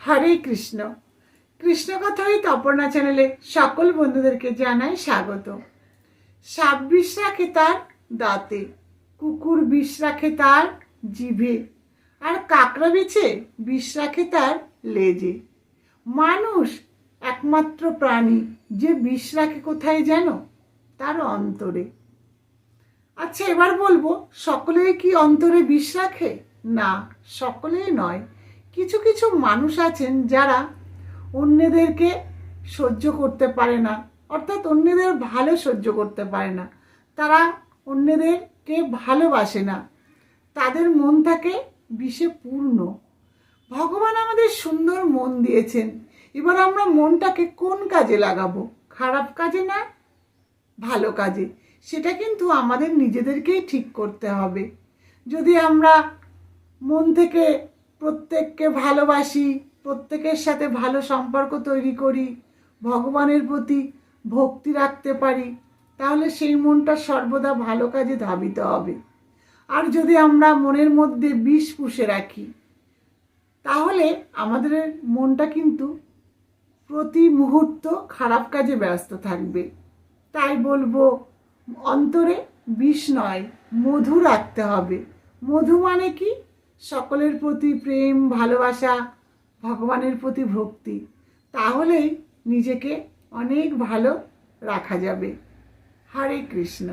হরে কৃষ্ণ। কৃষ্ণ কথা ওই তপর্ণা চ্যানেলে সকল বন্ধুদেরকে জানাই স্বাগত। সাপ বিষ রাখে তার দাঁতে, কুকুর বিষ রাখে তার জিভে, আর কাকড়া বিছে বিষ রাখে তার লেজে। মানুষ একমাত্র প্রাণী যে বিষ রাখে কোথায় জানো? তার অন্তরে। আচ্ছা, এবার বলবো, সকলেই কি অন্তরে বিষ রাখে? না, সকলেই নয়। কিছু কিছু মানুষ আছেন যারা অন্যদেরকে সহ্য করতে পারে না, অর্থাৎ অন্যদের ভালো সহ্য করতে পারে না, তারা অন্যদেরকে ভালোবাসে না, তাদের মন থাকে বিষে পূর্ণ। ভগবান আমাদের সুন্দর মন দিয়েছেন, এবার আমরা মনটাকে কোন কাজে লাগাবো? খারাপ কাজে না ভালো কাজে? সেটা কিন্তু আমাদের নিজেদেরকেই ঠিক করতে হবে। যদি আমরা মন থেকে প্রত্যেককে ভালোবাসি, প্রত্যেকের সাথে ভালো সম্পর্ক তৈরি করি, ভগবানের প্রতি ভক্তি রাখতে পারি, তাহলে সেই মনটা সর্বদা ভালো কাজে ধাবিত হবে। আর যদি আমরা মনের মধ্যে বিষ পুষে রাখি, তাহলে আমাদের মনটা কিন্তু প্রতি মুহূর্ত খারাপ কাজে ব্যস্ত থাকবে। তাই বলবো, অন্তরে বিষ নয়, মধু রাখতে হবে। মধু মানে কি? সকলের প্রতি প্রেম, ভালোবাসা, ভগবানের প্রতি ভক্তি। তাহলেই নিজেকে অনেক ভালো রাখা যাবে। হরে কৃষ্ণ।